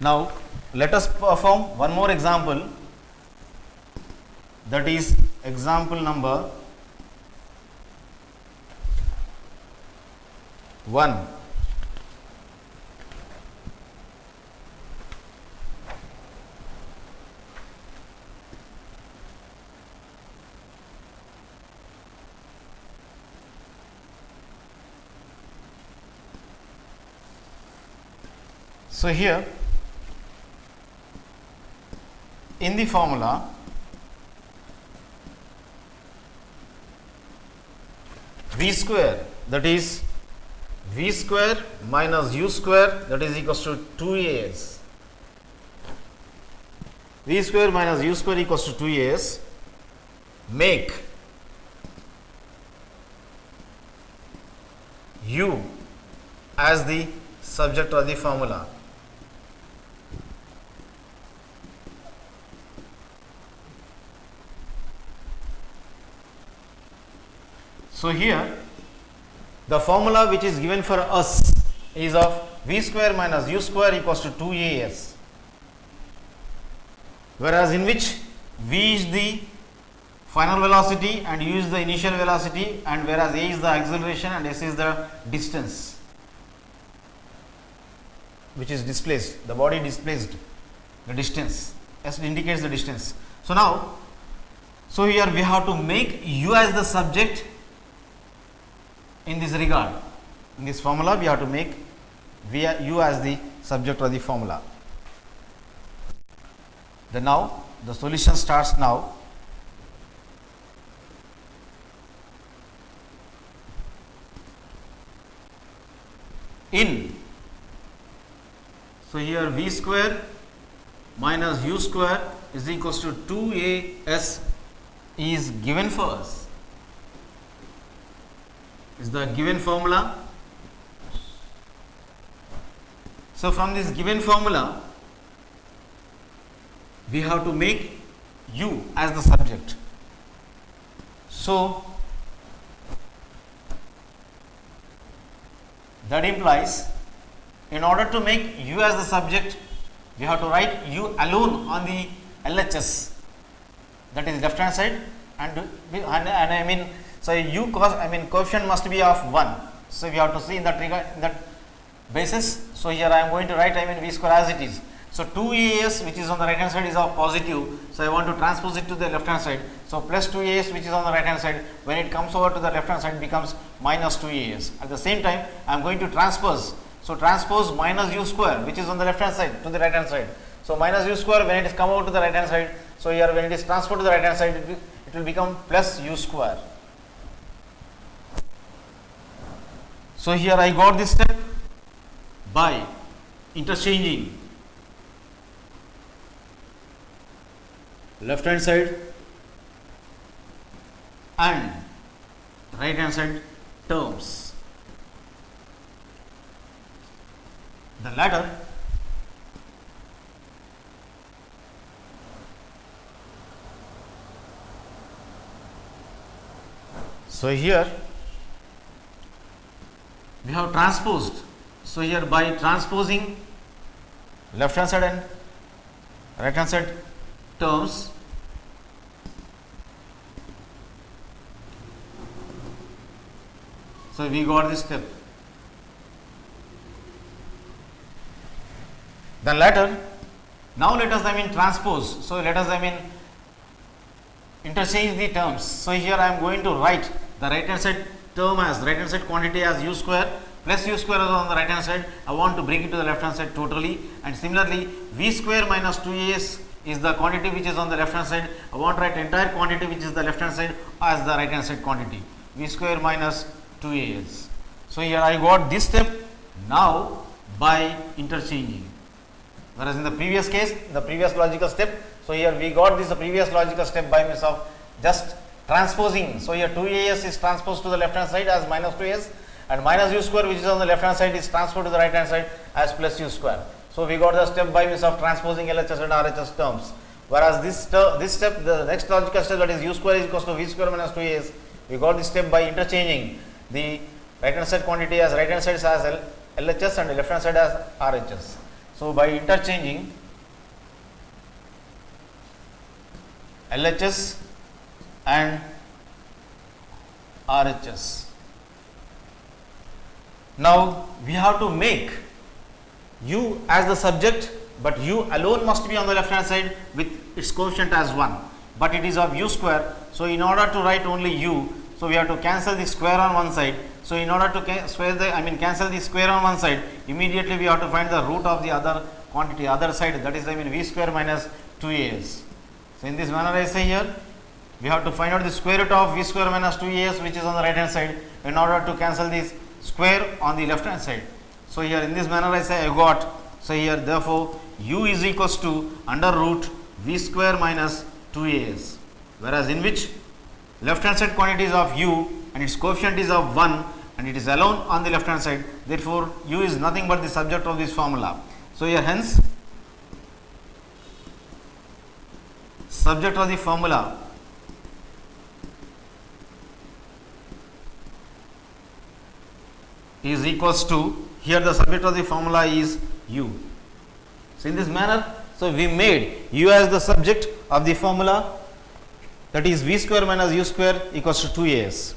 Now, let us perform one more example, that is example number 1. So, here in the formula v square, that is v square minus u square, that is equals to 2as. V square minus u square equals to 2as, make u as the subject of the formula. So, here the formula which is given for us is of v square minus u square equals to 2as, whereas in which v is the final velocity and u is the initial velocity, and whereas a is the acceleration and s is the distance which is displaced, the body displaced, the distance, s indicates the distance. So, now, so here we have to make u as the subject. In this regard, in this formula, we have to make u as the subject of the formula. Then now, the solution starts now. In, so here v square minus u square is equals to 2as is given for us. Is the given formula. So, from this given formula, we have to make u as the subject. So, that implies, in order to make u as the subject, we have to write u alone on the LHS, that is left hand side, and I mean, so u coefficient must be of 1. So, we have to see in that regard, in that basis. So, here I am going to write v square as it is. So, 2as which is on the right hand side is of positive. So, I want to transpose it to the left hand side. So, plus 2as which is on the right hand side, when it comes over to the left hand side becomes minus 2as. At the same time, I am going to transpose. So, transpose minus u square which is on the left hand side to the right hand side. So, minus u square when it is come over to the right hand side. So, here when it is transferred to the right hand side, it will become plus u square. So, here I got this step by interchanging left hand side and right hand side terms. The latter so here we have transposed. So, here by transposing left hand side and right hand side terms, so we got this step. The latter, now let us transpose. So, let us interchange the terms. So, here I am going to write the right hand side term as right hand side quantity as u square plus u square is on the right hand side. I want to bring it to the left hand side totally, and similarly v square minus 2as is the quantity which is on the left hand side. I want to write entire quantity which is the left hand side as the right hand side quantity, v square minus 2as. So, here I got this step now by interchanging, whereas in the previous case, the previous logical step. So, here we got this previous logical step by means of just transposing. So, here 2as is transposed to the left hand side as minus 2as, and minus u square which is on the left hand side is transferred to the right hand side as plus u square. So, we got the step by means of transposing LHS and RHS terms, whereas this step, the next logical step, that is u square is equals to v square minus 2as, we got this step by interchanging the right hand side quantity as right hand side as LHS and left hand side as RHS. So by interchanging LHS and RHS, now we have to make u as the subject, but u alone must be on the left hand side with its coefficient as 1, but it is of u square. So in order to write only u, so we have to cancel the square on one side. So in order to cancel the square on one side, immediately we have to find the root of the other quantity, other side, that is v square minus 2as. So in this manner I say here, we have to find out the square root of v square minus 2as, which is on the right hand side, in order to cancel this square on the left hand side. So here in this manner I say I got, so here therefore u is equals to under root v square minus 2as, whereas in which left hand side quantity is of u and its coefficient is of 1 and it is alone on the left hand side, therefore u is nothing but the subject of this formula. So here hence subject of the formula is equals to, here the subject of the formula is u. So in this manner, so we made u as the subject of the formula, that is v square minus u square equals to 2as.